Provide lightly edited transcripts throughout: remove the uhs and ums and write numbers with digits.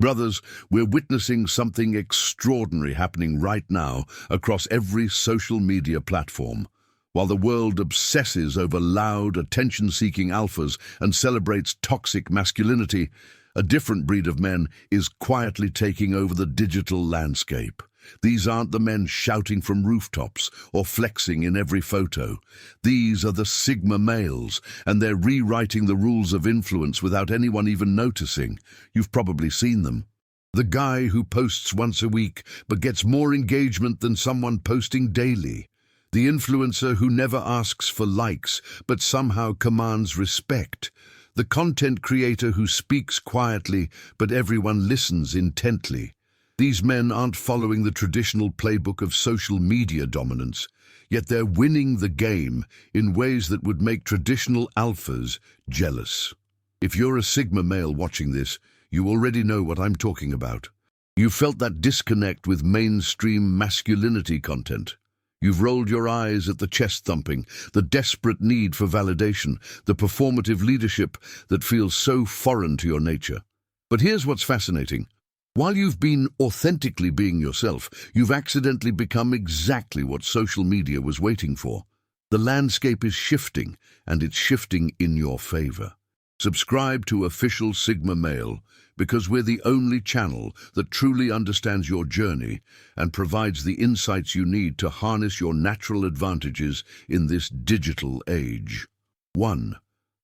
Brothers, we're witnessing something extraordinary happening right now across every social media platform. While the world obsesses over loud, attention-seeking alphas and celebrates toxic masculinity, a different breed of men is quietly taking over the digital landscape. These aren't the men shouting from rooftops or flexing in every photo. These are the Sigma males, and they're rewriting the rules of influence without anyone even noticing. You've probably seen them. The guy who posts once a week but gets more engagement than someone posting daily. The influencer who never asks for likes but somehow commands respect. The content creator who speaks quietly but everyone listens intently. These men aren't following the traditional playbook of social media dominance, yet they're winning the game in ways that would make traditional alphas jealous. If you're a Sigma male watching this, you already know what I'm talking about. You've felt that disconnect with mainstream masculinity content. You've rolled your eyes at the chest thumping, the desperate need for validation, the performative leadership that feels so foreign to your nature. But here's what's fascinating. While you've been authentically being yourself, you've accidentally become exactly what social media was waiting for. The landscape is shifting, and it's shifting in your favor. Subscribe to Official Sigma Male, because we're the only channel that truly understands your journey and provides the insights you need to harness your natural advantages in this digital age. 1.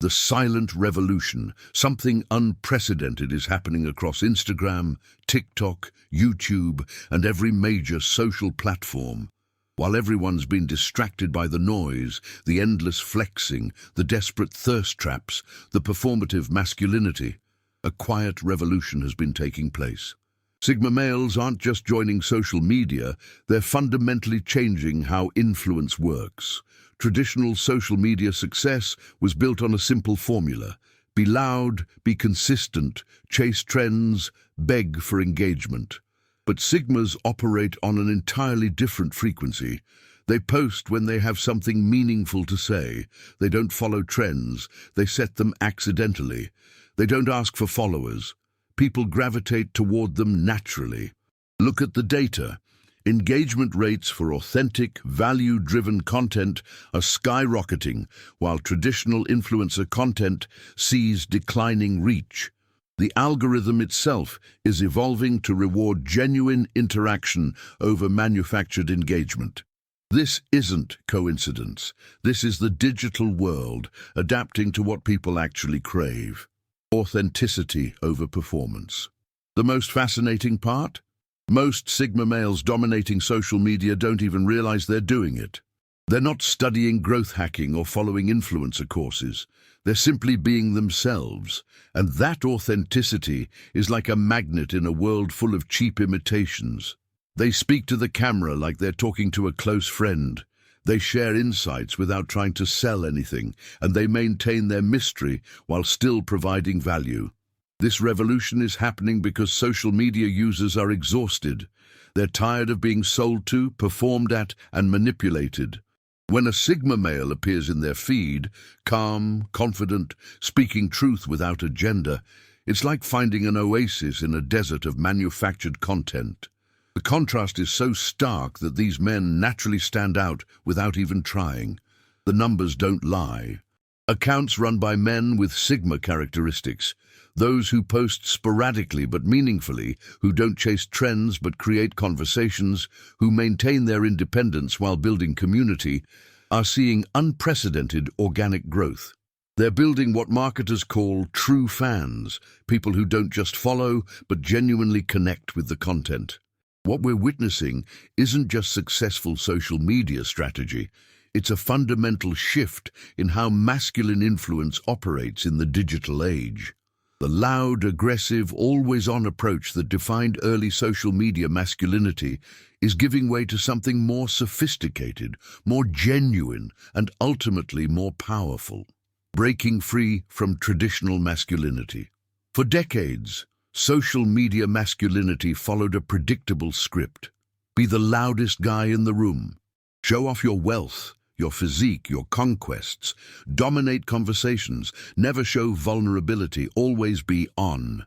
The silent revolution. Something unprecedented is happening across Instagram, TikTok, YouTube, and every major social platform. While everyone's been distracted by the noise, the endless flexing, the desperate thirst traps, the performative masculinity, a quiet revolution has been taking place. Sigma males aren't just joining social media, they're fundamentally changing how influence works. Traditional social media success was built on a simple formula: be loud, be consistent, chase trends, beg for engagement. But Sigmas operate on an entirely different frequency. They post when they have something meaningful to say. They don't follow trends, they set them accidentally. They don't ask for followers. People gravitate toward them naturally. Look at the data. Engagement rates for authentic, value-driven content are skyrocketing, while traditional influencer content sees declining reach. The algorithm itself is evolving to reward genuine interaction over manufactured engagement. This isn't coincidence. This is the digital world adapting to what people actually crave. Authenticity over performance. The most fascinating part? Most Sigma males dominating social media don't even realize they're doing it. They're not studying growth hacking or following influencer courses. They're simply being themselves. And that authenticity is like a magnet in a world full of cheap imitations. They speak to the camera like they're talking to a close friend. They share insights without trying to sell anything, and they maintain their mystery while still providing value. This revolution is happening because social media users are exhausted. They're tired of being sold to, performed at, and manipulated. When a Sigma male appears in their feed, calm, confident, speaking truth without agenda, it's like finding an oasis in a desert of manufactured content. The contrast is so stark that these men naturally stand out without even trying. The numbers don't lie. Accounts run by men with Sigma characteristics, those who post sporadically but meaningfully, who don't chase trends but create conversations, who maintain their independence while building community, are seeing unprecedented organic growth. They're building what marketers call true fans, people who don't just follow but genuinely connect with the content. What we're witnessing isn't just successful social media strategy, it's a fundamental shift in how masculine influence operates in the digital age. The loud, aggressive, always-on approach that defined early social media masculinity is giving way to something more sophisticated, more genuine, and ultimately more powerful. Breaking free from traditional masculinity. For decades, social media masculinity followed a predictable script. Be the loudest guy in the room. Show off your wealth, your physique, your conquests. Dominate conversations. Never show vulnerability. Always be on.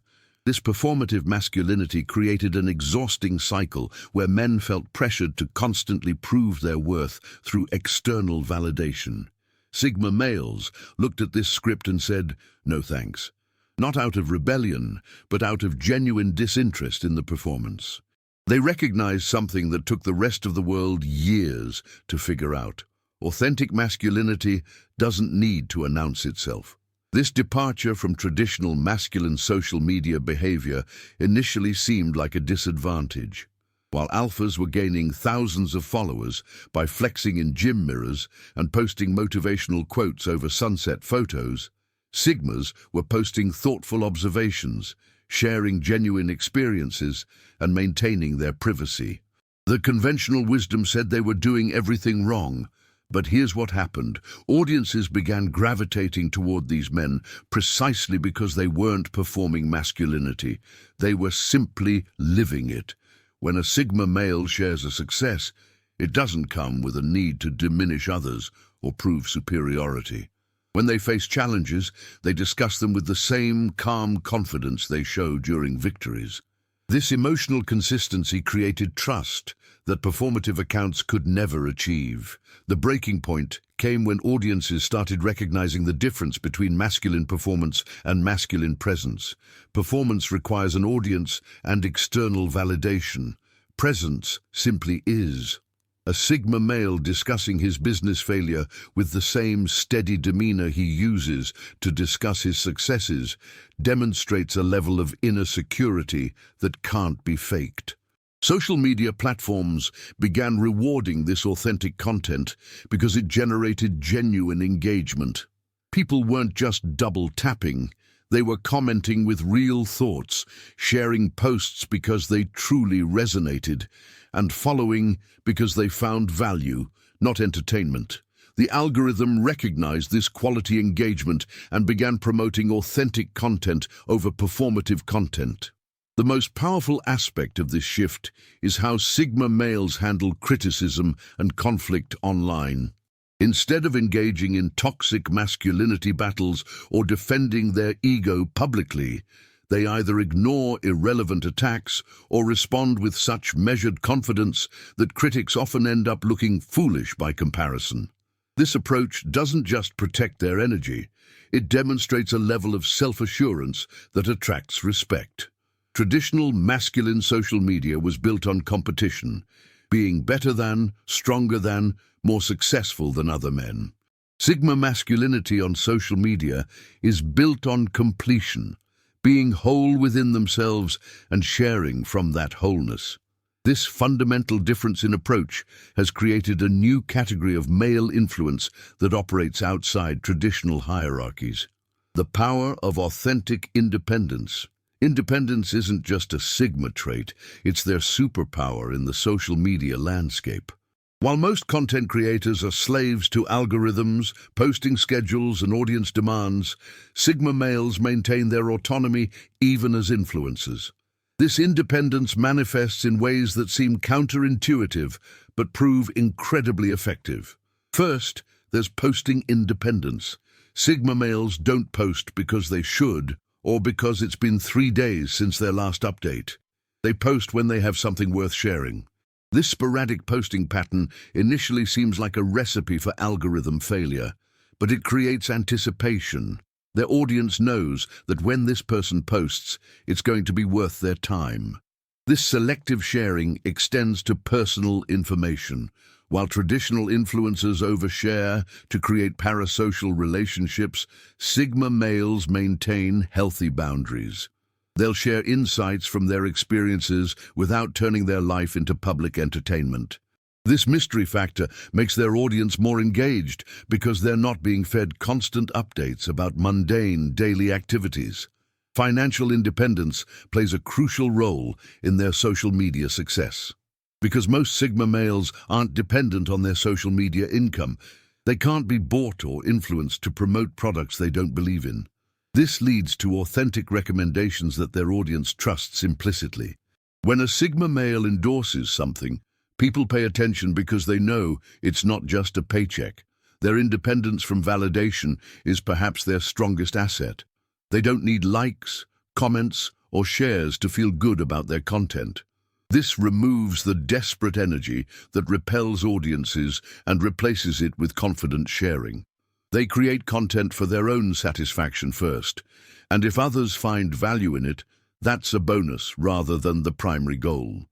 This performative masculinity created an exhausting cycle where men felt pressured to constantly prove their worth through external validation. Sigma males looked at this script and said, "No thanks." Not out of rebellion, but out of genuine disinterest in the performance. They recognized something that took the rest of the world years to figure out. Authentic masculinity doesn't need to announce itself. This departure from traditional masculine social media behavior initially seemed like a disadvantage. While alphas were gaining thousands of followers by flexing in gym mirrors and posting motivational quotes over sunset photos, Sigmas were posting thoughtful observations, sharing genuine experiences, and maintaining their privacy. The conventional wisdom said they were doing everything wrong. But here's what happened. Audiences began gravitating toward these men precisely because they weren't performing masculinity. They were simply living it. When a Sigma male shares a success, it doesn't come with a need to diminish others or prove superiority. When they face challenges, they discuss them with the same calm confidence they show during victories. This emotional consistency created trust that performative accounts could never achieve. The breaking point came when audiences started recognizing the difference between masculine performance and masculine presence. Performance requires an audience and external validation. Presence simply is. A Sigma male discussing his business failure with the same steady demeanor he uses to discuss his successes demonstrates a level of inner security that can't be faked. Social media platforms began rewarding this authentic content because it generated genuine engagement. People weren't just double-tapping, they were commenting with real thoughts, sharing posts because they truly resonated, and following because they found value, not entertainment. The algorithm recognized this quality engagement and began promoting authentic content over performative content. The most powerful aspect of this shift is how Sigma males handle criticism and conflict online. Instead of engaging in toxic masculinity battles or defending their ego publicly, they either ignore irrelevant attacks or respond with such measured confidence that critics often end up looking foolish by comparison. This approach doesn't just protect their energy, it demonstrates a level of self-assurance that attracts respect. Traditional masculine social media was built on competition, being better than, stronger than, more successful than other men. Sigma masculinity on social media is built on completion, being whole within themselves and sharing from that wholeness. This fundamental difference in approach has created a new category of male influence that operates outside traditional hierarchies. The power of authentic independence. Independence isn't just a Sigma trait, it's their superpower in the social media landscape. While most content creators are slaves to algorithms, posting schedules, and audience demands, Sigma males maintain their autonomy even as influencers. This independence manifests in ways that seem counterintuitive but prove incredibly effective. First, there's posting independence. Sigma males don't post because they should, or because it's been 3 days since their last update. They post when they have something worth sharing. This sporadic posting pattern initially seems like a recipe for algorithm failure, but it creates anticipation. Their audience knows that when this person posts, it's going to be worth their time. This selective sharing extends to personal information. While traditional influencers overshare to create parasocial relationships, Sigma males maintain healthy boundaries. They'll share insights from their experiences without turning their life into public entertainment. This mystery factor makes their audience more engaged because they're not being fed constant updates about mundane daily activities. Financial independence plays a crucial role in their social media success. Because most Sigma males aren't dependent on their social media income, they can't be bought or influenced to promote products they don't believe in. This leads to authentic recommendations that their audience trusts implicitly. When a Sigma male endorses something, people pay attention because they know it's not just a paycheck. Their independence from validation is perhaps their strongest asset. They don't need likes, comments, or shares to feel good about their content. This removes the desperate energy that repels audiences and replaces it with confident sharing. They create content for their own satisfaction first, and if others find value in it, that's a bonus rather than the primary goal.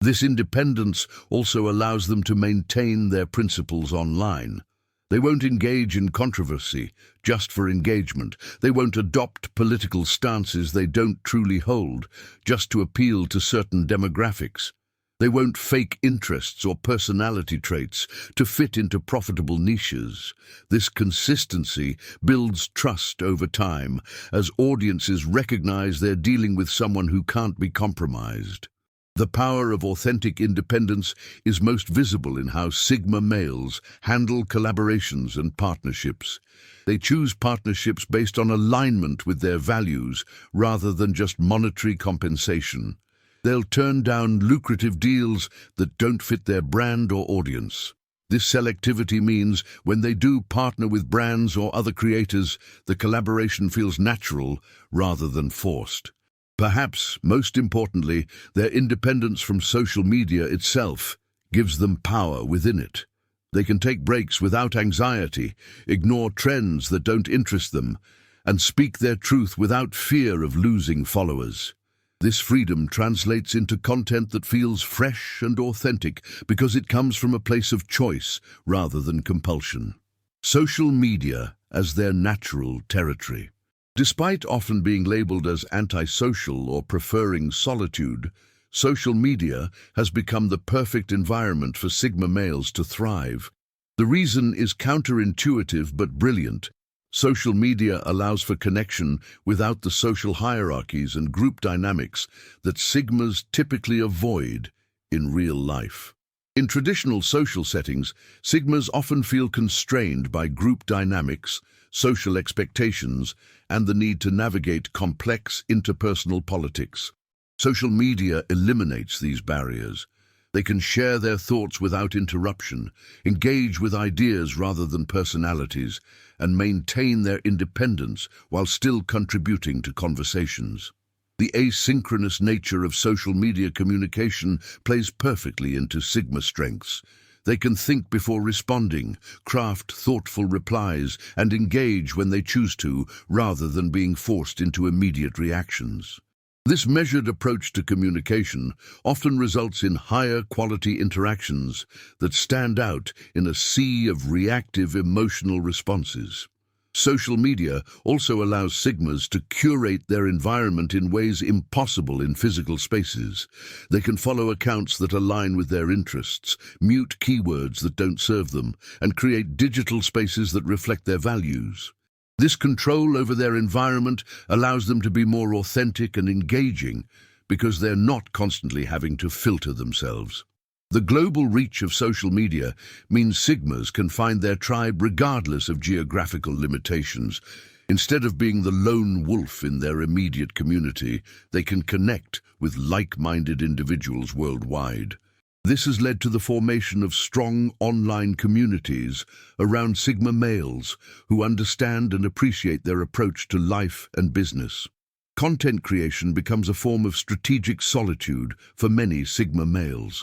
This independence also allows them to maintain their principles online. They won't engage in controversy just for engagement. They won't adopt political stances they don't truly hold just to appeal to certain demographics. They won't fake interests or personality traits to fit into profitable niches. This consistency builds trust over time as audiences recognize they're dealing with someone who can't be compromised. The power of authentic independence is most visible in how Sigma males handle collaborations and partnerships. They choose partnerships based on alignment with their values rather than just monetary compensation. They'll turn down lucrative deals that don't fit their brand or audience. This selectivity means when they do partner with brands or other creators, the collaboration feels natural rather than forced. Perhaps, most importantly, their independence from social media itself gives them power within it. They can take breaks without anxiety, ignore trends that don't interest them, and speak their truth without fear of losing followers. This freedom translates into content that feels fresh and authentic because it comes from a place of choice rather than compulsion. Social media as their natural territory. Despite often being labeled as antisocial or preferring solitude, social media has become the perfect environment for Sigma males to thrive. The reason is counterintuitive but brilliant. Social media allows for connection without the social hierarchies and group dynamics that Sigmas typically avoid in real life. In traditional social settings, Sigmas often feel constrained by group dynamics, social expectations, and the need to navigate complex interpersonal politics. Social media eliminates these barriers. They can share their thoughts without interruption, engage with ideas rather than personalities, and maintain their independence while still contributing to conversations. The asynchronous nature of social media communication plays perfectly into Sigma strengths. They can think before responding, craft thoughtful replies, and engage when they choose to, rather than being forced into immediate reactions. This measured approach to communication often results in higher quality interactions that stand out in a sea of reactive emotional responses. Social media also allows Sigmas to curate their environment in ways impossible in physical spaces. They can follow accounts that align with their interests, mute keywords that don't serve them, and create digital spaces that reflect their values. This control over their environment allows them to be more authentic and engaging because they're not constantly having to filter themselves. The global reach of social media means Sigmas can find their tribe regardless of geographical limitations. Instead of being the lone wolf in their immediate community, they can connect with like-minded individuals worldwide. This has led to the formation of strong online communities around Sigma males who understand and appreciate their approach to life and business. Content creation becomes a form of strategic solitude for many Sigma males.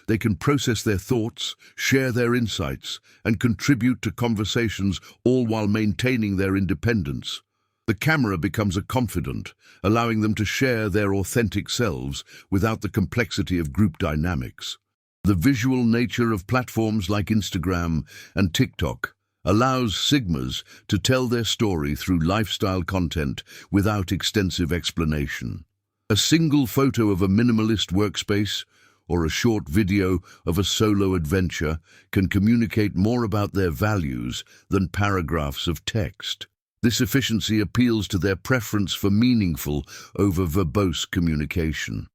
They can process their thoughts, share their insights, and contribute to conversations, all while maintaining their independence. The camera becomes a confidant, allowing them to share their authentic selves without the complexity of group dynamics. The visual nature of platforms like Instagram and TikTok allows Sigmas to tell their story through lifestyle content without extensive explanation. A single photo of a minimalist workspace or a short video of a solo adventure can communicate more about their values than paragraphs of text. This efficiency appeals to their preference for meaningful over verbose communication.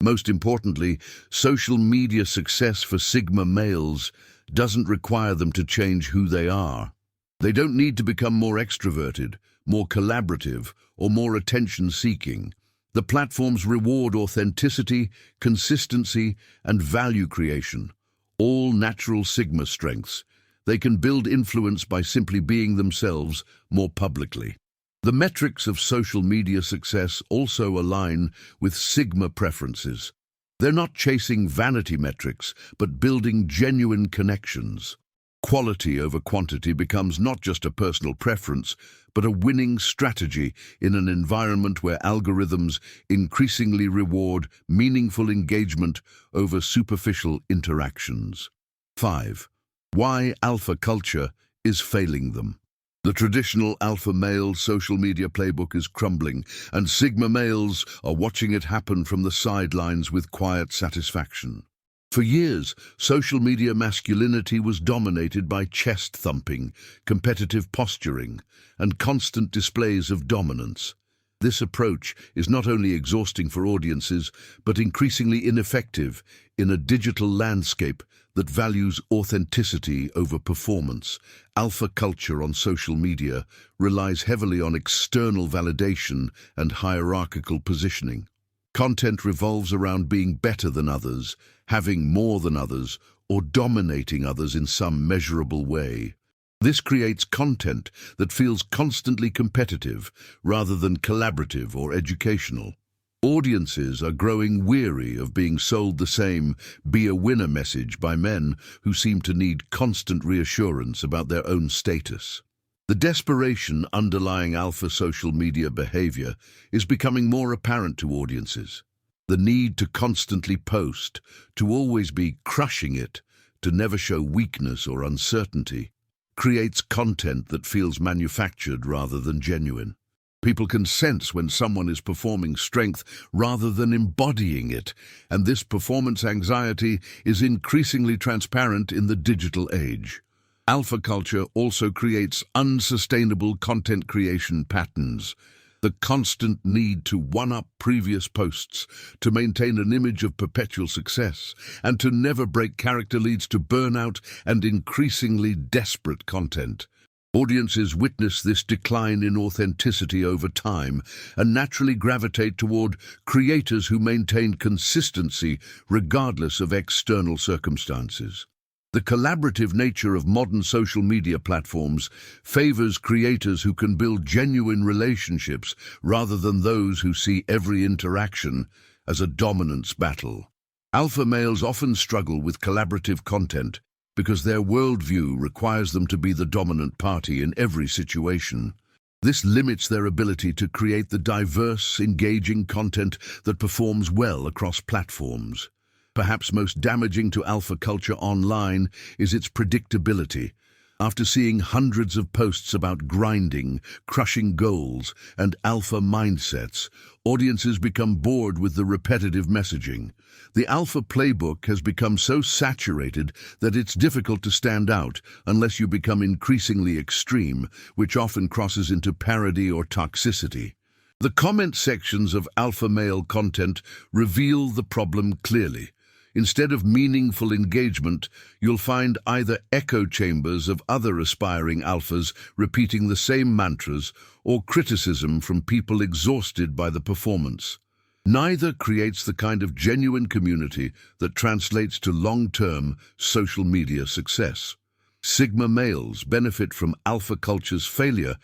Most importantly, social media success for Sigma males doesn't require them to change who they are. They don't need to become more extroverted, more collaborative, or more attention-seeking. The platforms reward authenticity, consistency, and value creation, all natural Sigma strengths. They can build influence by simply being themselves more publicly. The metrics of social media success also align with Sigma preferences. They're not chasing vanity metrics, but building genuine connections. Quality over quantity becomes not just a personal preference, but a winning strategy in an environment where algorithms increasingly reward meaningful engagement over superficial interactions. 5. Why alpha culture is failing them. The traditional alpha male social media playbook is crumbling, and Sigma males are watching it happen from the sidelines with quiet satisfaction. For years, social media masculinity was dominated by chest-thumping, competitive posturing, and constant displays of dominance. This approach is not only exhausting for audiences, but increasingly ineffective in a digital landscape that values authenticity over performance. Alpha culture on social media relies heavily on external validation and hierarchical positioning. Content revolves around being better than others, having more than others, or dominating others in some measurable way. This creates content that feels constantly competitive rather than collaborative or educational. Audiences are growing weary of being sold the same "be a winner" message by men who seem to need constant reassurance about their own status. The desperation underlying alpha social media behavior is becoming more apparent to audiences. The need to constantly post, to always be crushing it, to never show weakness or uncertainty, creates content that feels manufactured rather than genuine. People can sense when someone is performing strength rather than embodying it, and this performance anxiety is increasingly transparent in the digital age. Alpha culture also creates unsustainable content creation patterns. The constant need to one-up previous posts, to maintain an image of perpetual success, and to never break character leads to burnout and increasingly desperate content. Audiences witness this decline in authenticity over time and naturally gravitate toward creators who maintain consistency regardless of external circumstances. The collaborative nature of modern social media platforms favors creators who can build genuine relationships rather than those who see every interaction as a dominance battle. Alpha males often struggle with collaborative content because their worldview requires them to be the dominant party in every situation. This limits their ability to create the diverse, engaging content that performs well across platforms. Perhaps most damaging to alpha culture online is its predictability. After seeing hundreds of posts about grinding, crushing goals, and alpha mindsets, audiences become bored with the repetitive messaging. The alpha playbook has become so saturated that it's difficult to stand out unless you become increasingly extreme, which often crosses into parody or toxicity. The comment sections of alpha male content reveal the problem clearly. Instead of meaningful engagement, you'll find either echo chambers of other aspiring alphas repeating the same mantras or criticism from people exhausted by the performance. Neither creates the kind of genuine community that translates to long-term social media success. Sigma males benefit from alpha culture's failure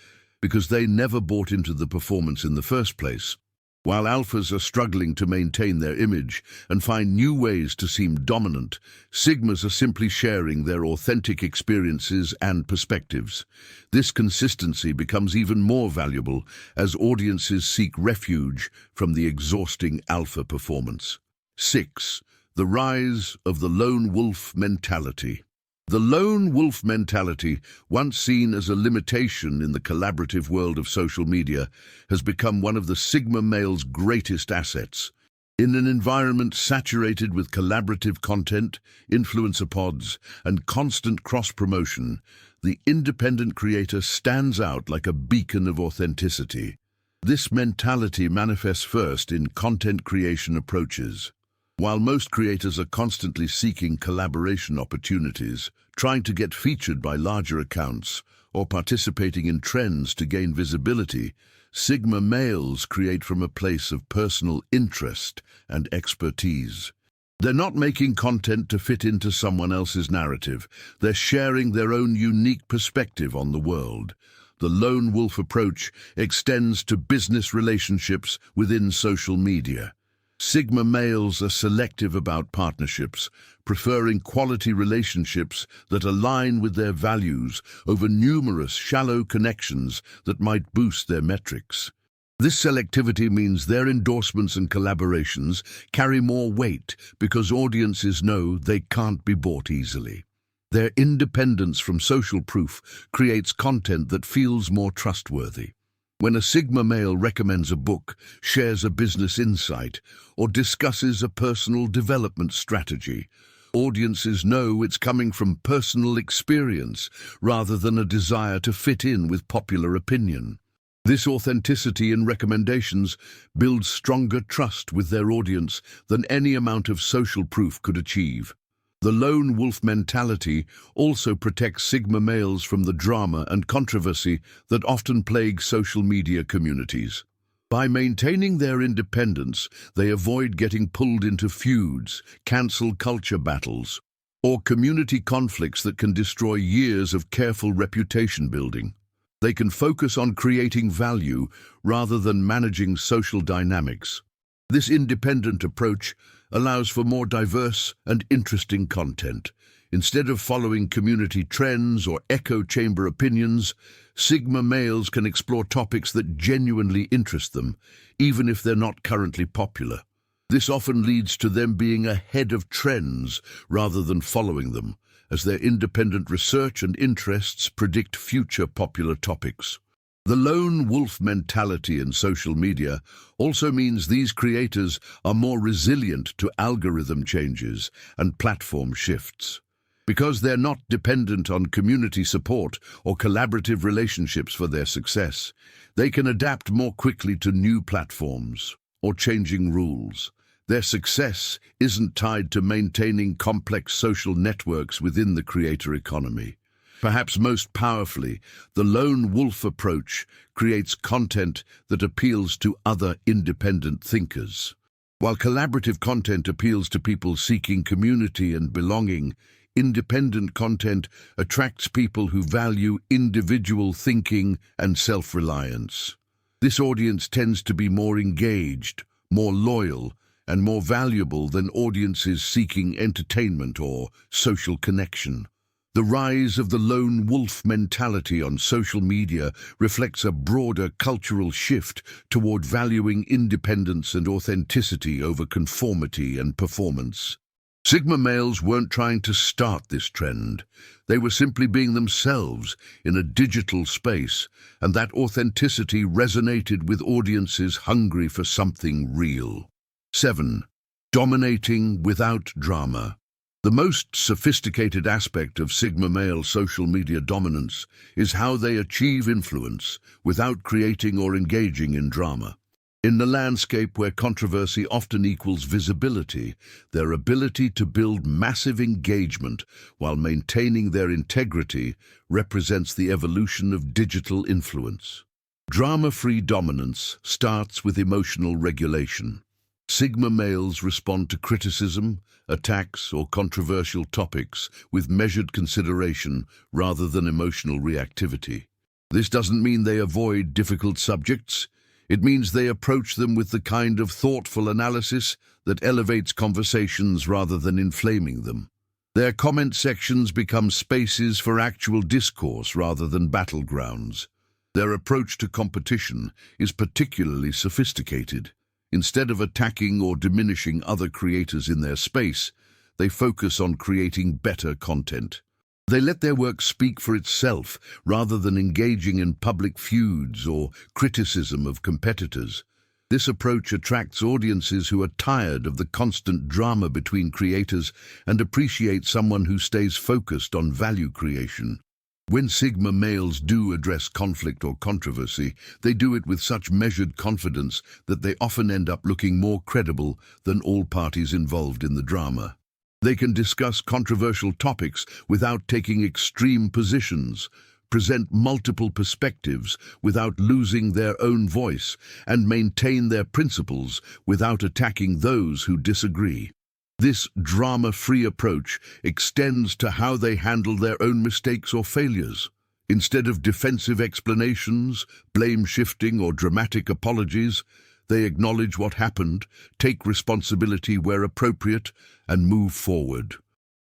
because they never bought into the performance in the first place. While alphas are struggling to maintain their image and find new ways to seem dominant, Sigmas are simply sharing their authentic experiences and perspectives. This consistency becomes even more valuable as audiences seek refuge from the exhausting alpha performance. 6. The rise of the lone wolf mentality. The lone wolf mentality, once seen as a limitation in the collaborative world of social media, has become one of the Sigma male's greatest assets. In an environment saturated with collaborative content, influencer pods, and constant cross-promotion, the independent creator stands out like a beacon of authenticity. This mentality manifests first in content creation approaches. While most creators are constantly seeking collaboration opportunities, trying to get featured by larger accounts, or participating in trends to gain visibility, Sigma males create from a place of personal interest and expertise. They're not making content to fit into someone else's narrative. They're sharing their own unique perspective on the world. The lone wolf approach extends to business relationships within social media. Sigma males are selective about partnerships, preferring quality relationships that align with their values over numerous shallow connections that might boost their metrics. This selectivity means their endorsements and collaborations carry more weight because audiences know they can't be bought easily. Their independence from social proof creates content that feels more trustworthy. When a Sigma male recommends a book, shares a business insight, or discusses a personal development strategy, audiences know it's coming from personal experience rather than a desire to fit in with popular opinion. This authenticity in recommendations builds stronger trust with their audience than any amount of social proof could achieve. The lone wolf mentality also protects Sigma males from the drama and controversy that often plague social media communities. By maintaining their independence, they avoid getting pulled into feuds, cancel culture battles, or community conflicts that can destroy years of careful reputation building. They can focus on creating value rather than managing social dynamics. This independent approach allows for more diverse and interesting content. Instead of following community trends or echo chamber opinions, Sigma males can explore topics that genuinely interest them, even if they're not currently popular. This often leads to them being ahead of trends rather than following them, as their independent research and interests predict future popular topics. The lone wolf mentality in social media also means these creators are more resilient to algorithm changes and platform shifts. Because they're not dependent on community support or collaborative relationships for their success, they can adapt more quickly to new platforms or changing rules. Their success isn't tied to maintaining complex social networks within the creator economy. Perhaps most powerfully, the lone wolf approach creates content that appeals to other independent thinkers. While collaborative content appeals to people seeking community and belonging, independent content attracts people who value individual thinking and self-reliance. This audience tends to be more engaged, more loyal, and more valuable than audiences seeking entertainment or social connection. The rise of the lone wolf mentality on social media reflects a broader cultural shift toward valuing independence and authenticity over conformity and performance. Sigma males weren't trying to start this trend. They were simply being themselves in a digital space, and that authenticity resonated with audiences hungry for something real. 7. Dominating without drama. The most sophisticated aspect of Sigma male social media dominance is how they achieve influence without creating or engaging in drama. In the landscape where controversy often equals visibility, their ability to build massive engagement while maintaining their integrity represents the evolution of digital influence. Drama-free dominance starts with emotional regulation. Sigma males respond to criticism, attacks, or controversial topics with measured consideration rather than emotional reactivity. This doesn't mean they avoid difficult subjects. It means they approach them with the kind of thoughtful analysis that elevates conversations rather than inflaming them. Their comment sections become spaces for actual discourse rather than battlegrounds. Their approach to competition is particularly sophisticated. Instead of attacking or diminishing other creators in their space, they focus on creating better content. They let their work speak for itself rather than engaging in public feuds or criticism of competitors. This approach attracts audiences who are tired of the constant drama between creators and appreciate someone who stays focused on value creation. When Sigma males do address conflict or controversy, they do it with such measured confidence that they often end up looking more credible than all parties involved in the drama. They can discuss controversial topics without taking extreme positions, present multiple perspectives without losing their own voice, and maintain their principles without attacking those who disagree. This drama-free approach extends to how they handle their own mistakes or failures. Instead of defensive explanations, blame-shifting or dramatic apologies, they acknowledge what happened, take responsibility where appropriate, and move forward.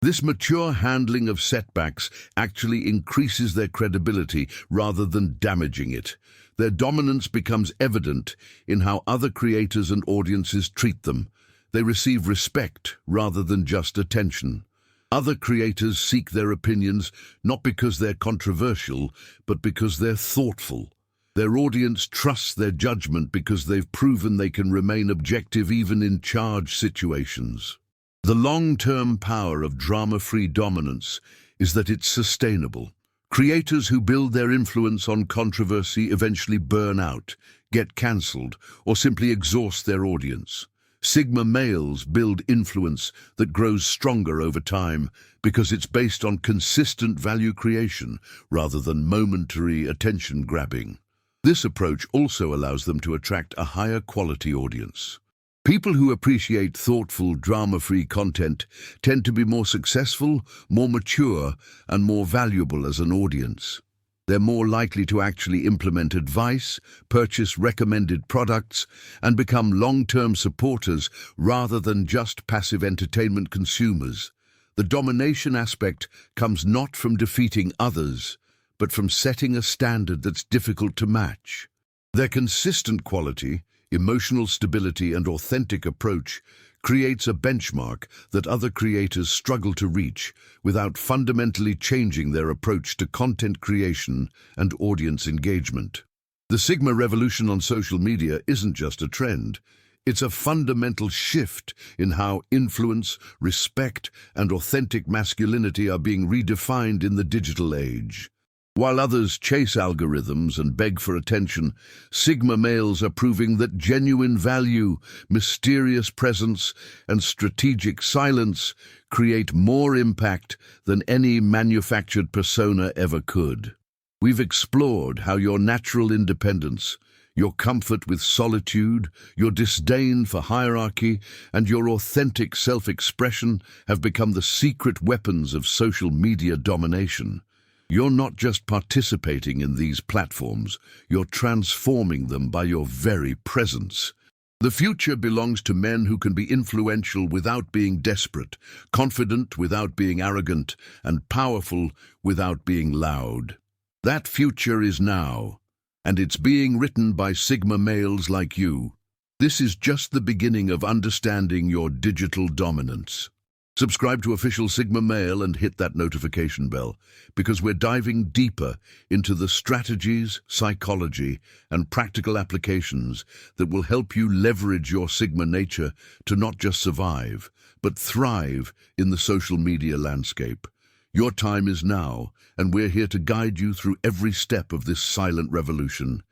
This mature handling of setbacks actually increases their credibility rather than damaging it. Their dominance becomes evident in how other creators and audiences treat them. They receive respect rather than just attention. Other creators seek their opinions not because they're controversial, but because they're thoughtful. Their audience trusts their judgment because they've proven they can remain objective even in charged situations. The long-term power of drama-free dominance is that it's sustainable. Creators who build their influence on controversy eventually burn out, get cancelled, or simply exhaust their audience. Sigma males build influence that grows stronger over time because it's based on consistent value creation rather than momentary attention grabbing. This approach also allows them to attract a higher quality audience. People who appreciate thoughtful, drama-free content tend to be more successful, more mature, and more valuable as an audience. They're more likely to actually implement advice, purchase recommended products, and become long-term supporters rather than just passive entertainment consumers. The domination aspect comes not from defeating others, but from setting a standard that's difficult to match. Their consistent quality, emotional stability, and authentic approach creates a benchmark that other creators struggle to reach without fundamentally changing their approach to content creation and audience engagement. The Sigma revolution on social media isn't just a trend. It's a fundamental shift in how influence, respect, and authentic masculinity are being redefined in the digital age. While others chase algorithms and beg for attention, Sigma males are proving that genuine value, mysterious presence, and strategic silence create more impact than any manufactured persona ever could. We've explored how your natural independence, your comfort with solitude, your disdain for hierarchy, and your authentic self-expression have become the secret weapons of social media domination. You're not just participating in these platforms, you're transforming them by your very presence. The future belongs to men who can be influential without being desperate, confident without being arrogant, and powerful without being loud. That future is now, and it's being written by Sigma males like you. This is just the beginning of understanding your digital dominance. Subscribe to Official Sigma Male and hit that notification bell, because we're diving deeper into the strategies, psychology, and practical applications that will help you leverage your Sigma nature to not just survive, but thrive in the social media landscape. Your time is now, and we're here to guide you through every step of this silent revolution.